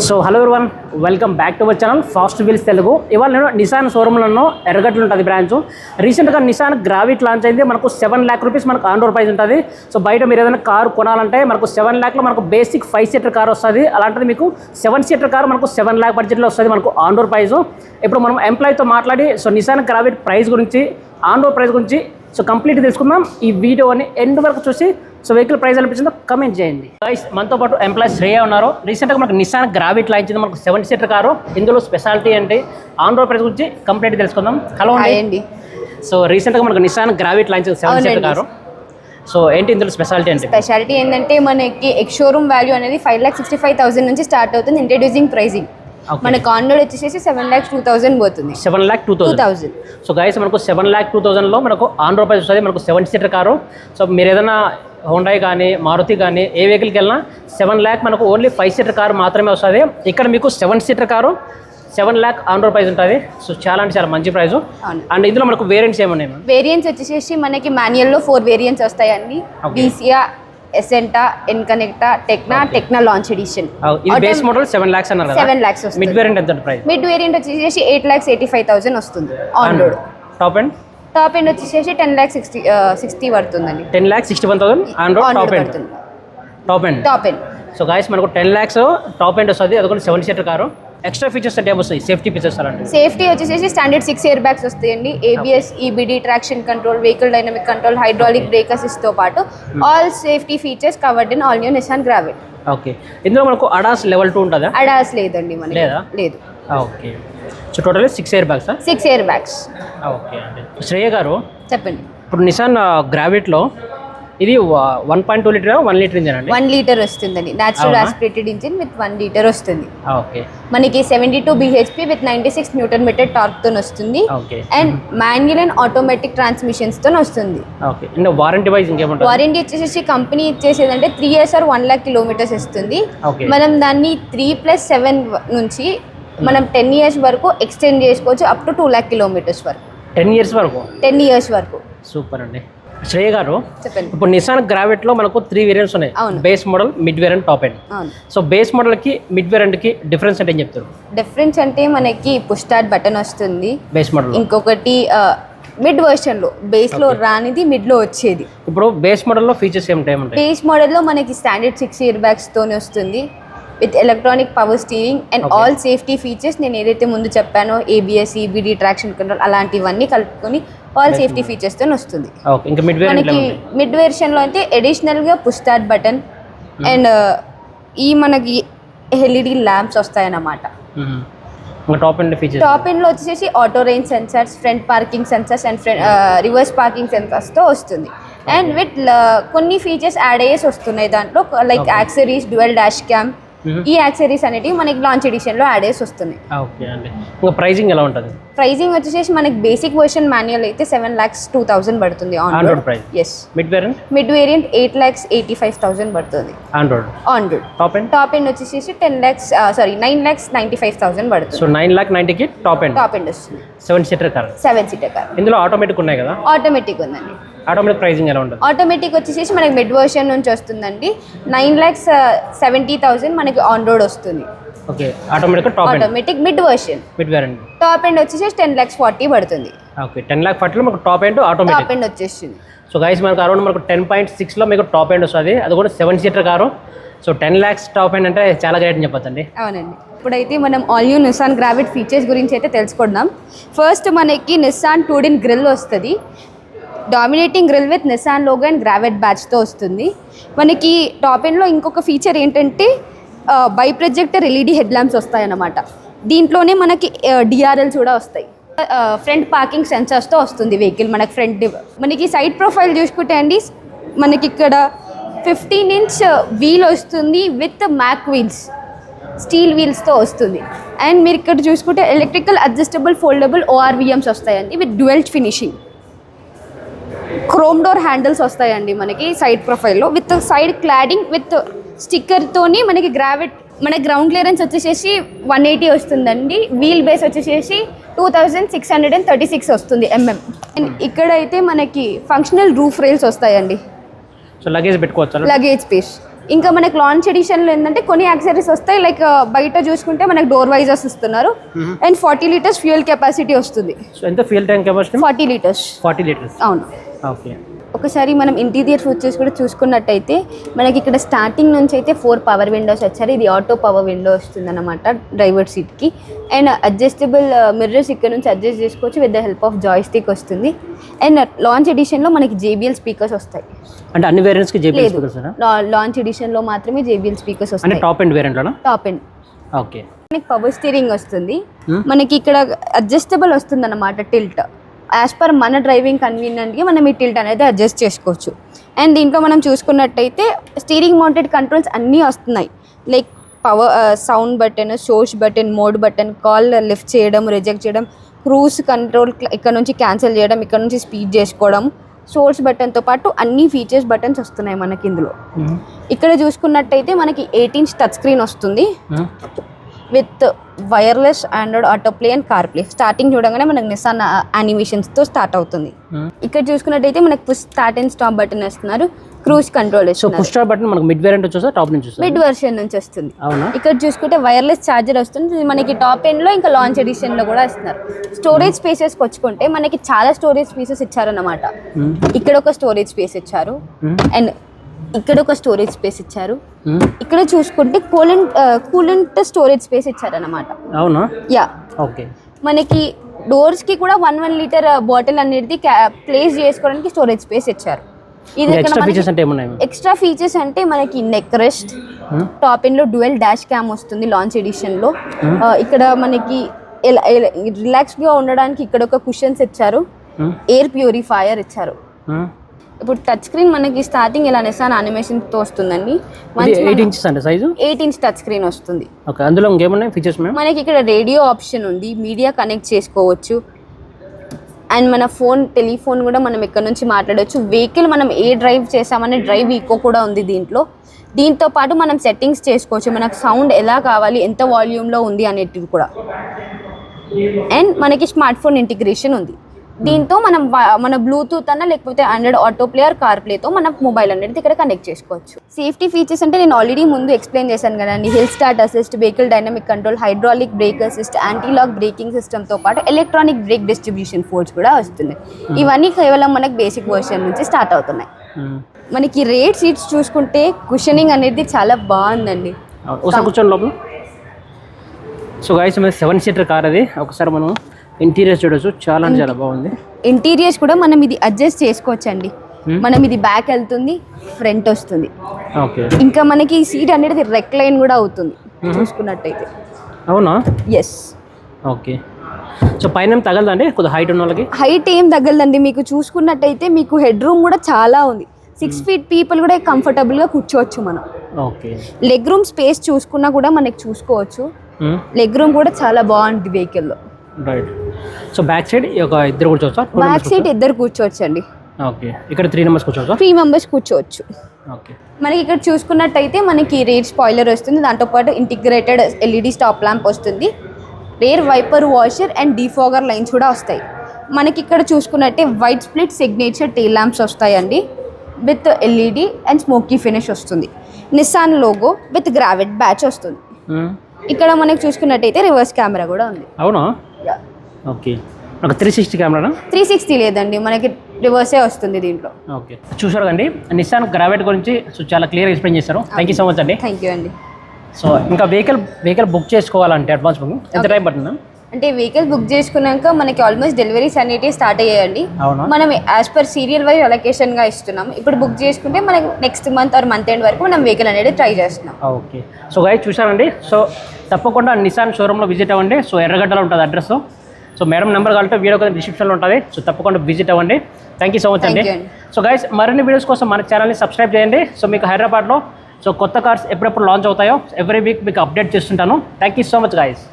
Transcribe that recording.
So hello everyone, welcome back to our channel fast wheels Telugu. ఇవాళ నేను Nissan షోరూమ్లో ఎర్రగడ్డలు ఉంటుంది బ్రాంచ్. రీసెంట్గా నిసాన్ గ్రావిట్ లాంచ్ అయింది. మనకు 7 lakh రూపీస్ మనకు ఆన్ రోడ్ ప్రైస్ ఉంటుంది. సో బయట మీరు ఏదైనా కారు కొనాలంటే మనకు 7 lakhలో మనకు బేసిక్ 5 seater కార్ వస్తుంది. అలాంటిది మీకు 7 seater కారు మనకు 7 lakh బడ్జెట్లో వస్తుంది మనకు ఆన్ రోడ్ ప్రైస్. ఇప్పుడు మనం ఎంప్లాయీతో మాట్లాడి సో నిసాన్ గ్రావిట్ ప్రైస్ గురించి, ఆన్ రోడ్ ప్రైస్ గురించి సో కంప్లీట్ తెలుసుకుందాం. ఈ వీడియోని ఎండ్ వరకు చూసి సో వెహికల్ ప్రైస్ అనిపించిందో కమెంట్ చేయండి. గైస్, మనతో పాటు ఎంప్లాయీ శ్రేయ ఉన్నారు. రీసెంట్గా మనకు నిసాన్ గ్రావిట్ లాంచింది మనకు 7 seater కారు. ఇందులో స్పెషాలిటీ ఏంటి, ఆన్ రోడ్ ప్రైస్ గురించి కంప్లీట్ తెలుసుకుందాం. హలో అండి. సో రీసెంట్గా మనకు నిసాన్ గ్రావిట్ లాంచింది 7 seater కారు. సో ఏంటి ఇందులో స్పెషాలిటీ ఏంటి? స్పెషాలిటీ ఏంటంటే మనకి ఎక్స్ షోరూమ్ వాల్యూ అనేది 5,65,000 నుంచి స్టార్ట్ అవుతుంది. ఇంట్రడ్యూసింగ్ ప్రైసింగ్ మనకు ఆన్ రోడ్ వచ్చేసి 7,02,000 పోతుంది. 7,02,000. సో గైస్, మనకు 7,02,000లో మనకు ఆన్ రోడ్ ప్రైస్ వస్తుంది మనకు 7 seater కారు. సో మీరు ఏదైనా హోండాయ్ కానీ మారుతి కానీ ఏ వెహికల్కి వెళ్ళినా 7 lakh మనకు ఓన్లీ 5 seater కారు మాత్రమే వస్తుంది. ఇక్కడ మీకు 7 seater car 7 lakh on road price ఉంటుంది. సో చాలా అంటే చాలా మంచి ప్రైస్. అండ్ ఇందులో మనకు వేరియంట్స్ ఏమున్నాయి? వేరియంట్స్ వచ్చేసి మనకి మాన్యువల్లో 4 వేరియంట్స్ వస్తాయండి. బీసియా, ఎసెంటా, ఎన్కనెక్టా, టెక్నా లాంచ్ ఎడిషన్. ఇది బేస్ మోడల్ 7 lakhs అన్నారు కదా. 7 lakhs వస్తుంది. మిడ్ వేరియంట్ ఎంత ప్రైస్? మిడ్ వేరియంట్ వచ్చేసి 8,85,000 వస్తుంది ఆన్ రోడ్. టాప్ ఎండ్ వచ్చేసి 10,60,000 పడుతుందండి. 10,61,000 on road top end. So guys, మనకు 10 lakhs టాప్ ఎండ్ వస్తుంది. అది కూడా 7 seater కారు. ఎక్స్ట్రా ఫీచర్స్ అంటే వస్తాయి, సేఫ్టీ ఫీచర్స్ అలాంటి. సేఫ్టీ వచ్చేసి స్టాండర్డ్ 6 air bags వస్తాయండి. ABS, EBD, traction control, vehicle dynamic control, hydraulic brake అసిస్ట్తో పాటు all safety features covered in all new Nissan Gravite. Okay, ఇందులో మనకు అడాస్ లెవెల్ 2 ఉంటుందా? అడాస్ లేదండి మనకి. లేదు. Okay, so total 6 air bags. 6 air bags. Okay అండి. శ్రేయ గారు చెప్పండి. ఇప్పుడు నిసాన్ గ్రావిట్లో ఇది 1.2 లీటర్ 1 లీటర్ ఇంజిన్ అండి? 1 లీటర్ వస్తుందండి. Natural aspirated engine with 1 litre వస్తుంది. ఓకే, మనకి 72 bhp విత్ 96 Nm టార్క్ తో వస్తుంది. And manual and automatic transmissions తో వస్తుంది. ఓకే, ఇంకా వారంటీ వైజ్ ఇంకేముంటుంది? వారంటీ వచ్చేసి company ఇచ్చేసేదంటే 3 years or 1 lakh kilometers ఇస్తుంది. మనం దాన్ని 3+7 నుంచి మనం 10 years వరకు ఎక్స్టెండ్ చేసుకోవచ్చు, అప్ టు 2 lakh kilometers వరకు. 10 years వరకు? 10 years వరకు. సూపర్ అండి. శ్రేయ గారు, చెప్పండి. ఇప్పుడు నిసాన్ గ్రావిట్లో మనకు 3 వేరియంట్స్ ఉన్నాయి. Base model, mid variant, top end. So base మోడల్కి మిడ్ వేరియంట్కి డిఫరెన్స్ అంటే ఏం చెప్తారు? డిఫరెన్స్ అంటే మనకి పుష్ స్టార్ట్ బటన్ వస్తుంది బేస్ మోడల్. ఇంకొకటి మిడ్ వర్షన్ లో బేస్ లో రానిది మిడ్ లో వచ్చేది. ఇప్పుడు బేస్ మోడల్లో ఫీచర్స్ ఏమిటాయి? బేస్ మోడల్లో మనకి స్టాండర్డ్ 6 air bags తోనే వస్తుంది with electronic power steering and all safety features. నేను ఏదైతే ముందు చెప్పానో ABS, EBD, ట్రాక్షన్ కంట్రోల్ అలాంటివన్నీ కలుపుకొని ఆల్ సేఫ్టీ ఫీచర్స్ తో వస్తుంది. మనకి మిడ్ వెర్షన్ లో అయితే అడిషనల్ గా పుష్ స్టార్ట్ బటన్ అండ్ ఈ మనకి LED ల్యాంప్స్ వస్తాయన్నమాట. టాప్ ఎండ్ లో వచ్చేసి auto range sensors, front parking sensors and reverse parking sensors తో వస్తుంది. అండ్ విత్ కొన్ని ఫీచర్స్ యాడ్ అయ్యేసి వస్తున్నాయి దాంట్లో, like accessories, dual dash cam. ఈ యాక్సెసరీస్ అనేవి మనకి లాంచ్ ఎడిషన్ లో యాడ్ చేసి వస్తున్నాయి. ప్రైజింగ్ ఎలా ఉంటుంది? ప్రైజింగ్ వచ్చేసి మనకి బేసిక్ వర్షన్ మాన్యువల్ అయితే 7,02,000 పడుతుంది on road price. yes. Mid variant 8,85,000 పడుతుంది ఆన్ రోడ్. టాప్ ఎండ్ వచ్చేసి 9,95,000 పడుతుంది. సో 9,90,000 కి టాప్ ఎండ్ వస్తుంది. 7 seater కార్. ఇందులో ఆటోమేటిక్ ఉన్నాయి కదా? ఆటోమేటిక్ ఉందండి. ఆటోమేటిక్ ప్రైజింగ్ ఎలా ఉంటుంది? ఆటోమేటిక్ వచ్చేసి మనకి మిడ్ వర్షన్ నుంచి వస్తుందండి. 9,70,000 మనకి ఆన్ రోడ్ వస్తుంది. Okay, automatic mid version. Top end వచ్చేసి 10,40,000 పడుతుంది. ఓకే, 10,40,000 మనకు టాప్ ఎండ్ ఆటోమేటిక్ వచ్చేసింది. సో గైస్, మనకు అరౌండ్ మనకు 10.6లో మీకు టాప్ ఎండ్ వస్తుంది. అది కూడా 7 seater car. So 10 lakhs top end అంటే చాలా గ్రేట్ అని చెప్పొచ్చండి. అవునండి. ఇప్పుడైతే మనం all new Nissan Gravite features గురించి అయితే తెలుసుకుందాం. ఫస్ట్ మనకి నిసాన్ 2D గ్రిల్ వస్తుంది. Dominating grille with Nissan logo and Gravite బ్యాచ్తో వస్తుంది. మనకి టాప్ ఎండ్లో ఇంకొక ఫీచర్ ఏంటంటే bi projector LED head lamps వస్తాయన్నమాట. దీంట్లోనే మనకి DRLs కూడా వస్తాయి. ఫ్రంట్ పార్కింగ్ సెన్సార్స్తో వస్తుంది వెహికల్. మనకి సైడ్ ప్రొఫైల్ చూసుకుంటే అండి, మనకి ఇక్కడ 15 inch వీల్ వస్తుంది విత్ మ్యాక్ వీల్స్, స్టీల్ వీల్స్తో వస్తుంది. అండ్ మీరు ఇక్కడ చూసుకుంటే ఎలక్ట్రికల్ అడ్జస్టబుల్ ఫోల్డబుల్ ORVMs వస్తాయండి with dual finishing. Chrome door handles వస్తాయండి మనకి సైడ్ ప్రొఫైల్లో విత్ సైడ్ క్లాడింగ్ విత్ స్టిక్కర్తోని. మనకి గ్రౌండ్ క్లియరెన్స్ వచ్చేసి 180 వస్తుందండి. వీల్ బేస్ వచ్చేసి 2,636 వస్తుంది mm. అండ్ ఇక్కడైతే మనకి ఫంక్షనల్ రూఫ్ రైల్స్ వస్తాయండి. సో లగేజ్ పెట్టుకోవచ్చు, లగేజ్ స్పేస్. ఇంకా మనకి లాంచ్ ఎడిషన్లో ఏంటంటే కొన్ని యాక్సెసరీస్ వస్తాయి, లైక్ బయట చూసుకుంటే మనకి డోర్ వైజర్స్ ఇస్తున్నారు అండ్ 40 లీటర్స్ ఫ్యూయల్ కెపాసిటీ వస్తుంది. సో ఎంత fuel tank capacity? 40 litres. 40 litres. అవును. ఓకే. ఒకసారి మనం ఇంటీరియర్ ఫీచర్స్ కూడా చూసుకున్నట్టయితే మనకి ఇక్కడ స్టార్టింగ్ నుంచి అయితే 4 పవర్ విండోస్ వచ్చారు. ఇది ఆటో పవర్ విండో వస్తుంది అనమాట డ్రైవర్ సీట్కి. అండ్ అడ్జస్టబుల్ మిర్రర్స్ ఇక్కడ నుంచి అడ్జస్ట్ చేసుకోవచ్చు with the help of joystick వస్తుంది. అండ్ లాంచ్ ఎడిషన్లో మనకి JBL స్పీకర్స్ వస్తాయి. అంటే అన్ని వేరియంట్స్కి JBL స్పీకర్స్? లాంచ్ ఎడిషన్లో మాత్రమే JBL స్పీకర్స్ వస్తాయి. టాప్ ఎండ్ వేరియంట్లోనా? Top end. ఓకే. మనకి పవర్ స్టీరింగ్ వస్తుంది. మనకి ఇక్కడ అడ్జస్టబుల్ వస్తుంది అనమాట టిల్ట్. యాజ్ పర్ మన డ్రైవింగ్ కన్వీనియంట్కి మనం ఈ టిల్ట్ అనేది అడ్జస్ట్ చేసుకోవచ్చు. అండ్ దీంట్లో మనం చూసుకున్నట్టయితే స్టీరింగ్ మౌంటెడ్ కంట్రోల్స్ అన్నీ వస్తున్నాయి. Like power sound button, source button, mode button, call lift చేయడం, రిజెక్ట్ చేయడం, క్రూజ్ కంట్రోల్ ఇక్కడ నుంచి క్యాన్సిల్ చేయడం, ఇక్కడ నుంచి స్పీడ్ చేసుకోవడం, సోర్స్ బటన్తో పాటు అన్ని ఫీచర్స్ బటన్స్ వస్తున్నాయి మనకి ఇందులో. ఇక్కడ చూసుకున్నట్టయితే మనకి 8-inch టచ్ స్క్రీన్ వస్తుంది with wireless Android auto play and CarPlay. Starting చూడగానే మనకి నిసాన్ యానిమేషన్స్తో స్టార్ట్ అవుతుంది. ఇక్కడ చూసుకున్నట్టయితే మనకి push start and stop button వేస్తున్నారు, cruise control. So push stop button మనకి మిడ్ వేరియంట్ వచ్చేసి టాప్ నుంచి వస్తుంది, మిడ్ వర్షన్ నుంచి వస్తుంది. అవునా? ఇక్కడ చూసుకుంటే వైర్లెస్ ఛార్జర్ వస్తుంది. ఇది మనకి టాప్ ఎండ్లో ఇంకా లాంచ్ ఎడిషన్లో కూడా ఇస్తున్నారు. స్టోరేజ్ స్పేసెస్కి వచ్చుకుంటే మనకి చాలా స్టోరేజ్ స్పేసెస్ ఇచ్చారన్నమాట. ఇక్కడ ఒక స్టోరేజ్ స్పేస్ ఇచ్చారు అండ్ ఇక్కడ ఒక స్టోరేజ్ స్పేస్ ఇచ్చారు. ఇక్కడ చూసుకుంటే కూలెంట్ స్టోరేజ్ స్పేస్ ఇచ్చారన్నమాట. అవునా? యా. ఓకే. మనకి డోర్స్ కి కూడా 1 లీటర్ బాటిల్ అనేది ప్లేస్ చేసుకోవడానికి స్టోరేజ్ స్పేస్ ఇచ్చారు. ఇది ఎక్స్ట్రా ఫీచర్స్ అంటే మనకి నెక్ రెస్ట్, టాప్ ఎండ్ లో డ్యూయల్ డాష్ క్యామ్ వస్తుంది లాంచ్ ఎడిషన్ లో. ఇక్కడ మనకి రిలాక్స్ గా ఉండడానికి ఇక్కడ ఒక కుషన్స్ ఇచ్చారు, ఎయిర్ ప్యూరిఫైయర్ ఇచ్చారు. ఇప్పుడు టచ్ స్క్రీన్ మనకి స్టార్టింగ్ ఇలా నిసాన్ యానిమేషన్ తో వస్తుందండి. 8 inches అంటే సైజు. 8 inch టచ్ స్క్రీన్ వస్తుంది. ఓకే. అందులో ఇంకేమున్నాయి ఫీచర్స్? మనకి ఇక్కడ రేడియో ఆప్షన్ ఉంది, మీడియా కనెక్ట్ చేసుకోవచ్చు అండ్ మన టెలిఫోన్ కూడా మనం ఇక్కడ నుంచి మాట్లాడవచ్చు. వెహికల్ మనం ఏ డ్రైవ్ చేసామనే డ్రైవ్ ఈకో కూడా ఉంది దీంట్లో. దీంతో పాటు మనం సెట్టింగ్స్ చేసుకోవచ్చు, మనకు సౌండ్ ఎలా కావాలి, ఎంత వాల్యూమ్లో ఉంది అనేటివి కూడా. అండ్ మనకి స్మార్ట్ ఫోన్ ఇంటిగ్రేషన్ ఉంది. దీంతో మనం మన బ్లూటూత్ అన్న లేకపోతే Android auto play or car ప్లేతో మన మొబైల్ అనేది ఇక్కడ కనెక్ట్ చేసుకోవచ్చు. సేఫ్టీ ఫీచర్స్ అంటే నేను ఆల్రెడీ ముందు ఎక్స్ప్లెయిన్ చేశాను కదండి. Hill start assist, vehicle dynamic control, hydraulic brake assist, anti lock braking సిస్టమ్తో పాటు ఎలక్ట్రానిక్ బ్రేక్ డిస్ట్రిబ్యూషన్ ఫోర్స్ కూడా వస్తున్నాయి. ఇవన్నీ కేవలం మనకి బేసిక్ వర్షన్ నుంచి స్టార్ట్ అవుతున్నాయి. మనకి రేట్ సీట్స్ చూసుకుంటే కుషనింగ్ అనేది చాలా బాగుందండి. కూర్చోండి లోపల. సో గైస్ 7-seater కార్ అది. ఒకసారి మనం ఇంటీరియర్స్ చూడొచ్చు, చాలా చాలా బాగుంది. ఇంటీరియర్స్ కూడా మనం ఇది అడ్జస్ట్ చేసుకోవచ్చు అండి. మనం ఇది బ్యాక్ వెళ్తుంది, ఫ్రంట్ వస్తుంది. ఓకే. ఇంకా మనకి సీట్ అనేది రెక్లైన్ కూడా అవుతుంది చూసుకున్నట్టయితే. అవునా? ఎస్. ఓకే. సో పైన తగలదండి కొద్దిగా హైట్ ఉన్న వాళ్ళకి? హైట్ ఏం తగలదండి. మీకు చూసుకున్నట్టయితే మీకు హెడ్ రూమ్ కూడా చాలా ఉంది. 6 feet పీపుల్ కూడా కంఫర్టబుల్గా కూర్చోవచ్చు మనం. ఓకే. లెగ్ రూమ్ స్పేస్ చూసుకున్నా కూడా మనకి చూసుకోవచ్చు. లెగ్ రూమ్ కూడా చాలా బాగుంటుంది వెహికల్లో. రైట్. సో బ్యాక్ సైడ్ ఇద్దరు కూర్చోవచ్చా? బ్యాక్ సైడ్ ఇద్దరు కూర్చోవచ్చు అండి. ఓకే. ఇక్కడ 3 members కూర్చోవచ్చా? 3 members కూర్చోవచ్చు. ఓకే. మనకి ఇక్కడ చూసుకున్నట్టయితే మనకి రేర్ స్పాయిలర్ వస్తుంది, దాంతోపాటు ఇంటిగ్రేటెడ్ LED స్టాప్ ల్యాంప్ వస్తుంది, rear wiper washer and defogger lines కూడా వస్తాయి. మనకి ఇక్కడ చూసుకున్నట్టే white split signature tail lamps వస్తాయండి with LED and smoky finish వస్తుంది. Nissan logo with Gravite badge వస్తుంది. ఇక్కడ మనకి చూసుకున్నట్టయితే రివర్స్ కెమెరా కూడా ఉంది. అవునా? ఓకే. 360 కెమెరానా? 360 లేదండి, మనకి రివర్సే వస్తుంది దీంట్లో. ఓకే. చూసారు కండి నిసాన్ గ్రావెట్ గురించి సో చాలా క్లియర్ ఎక్స్ప్లెయిన్ చేశారు. థ్యాంక్ యూ సో మచ్ అండి. థ్యాంక్ యూ అండి. సో ఇంకా వెహికల్ బుక్ చేసుకోవాలంటే అడ్వాన్స్ బుకింగ్ ఎంత టైం పడుతుందా? అంటే వెహికల్ బుక్ చేసుకున్నాక మనకి ఆల్మోస్ట్ డెలివరీస్ అనేవి స్టార్ట్ అయ్యాయండి. అవునా? మనం యాజ్ పర్ సీరియల్ వైజ్ అలొకేషన్గా ఇస్తున్నాం. ఇప్పుడు బుక్ చేసుకుంటే మనకి next month or month end వరకు మనం వెహికల్ అనేది ట్రై చేస్తున్నాం. ఓకే. సో గైస్ చూసారండి. సో తప్పకుండా నిసాన్ షోరూంలో విజిట్ అవ్వండి. సో ఎర్రగడ్డలో ఉంటుంది అడ్రస్. సో మేడం నెంబర్ కావాలంటే వీడియో కింద డిస్క్రిప్షన్లో ఉంటుంది. సో తప్పకుండా విజిట్ అవ్వండి. థ్యాంక్ యూ సో మచ్ అండి. సో గైస్ మరిన్ని వీడియోస్ కోసం మన ఛానల్ని సబ్స్క్రైబ్ చేయండి. సో మీకు హైదరాబాద్లో సో కొత్త కార్స్ ఎప్పుడెప్పుడు లాంచ్ అవుతాయో ఎవ్రీ వీక్ మీకు అప్డేట్ చేస్తుంటాను. Thank you so much guys.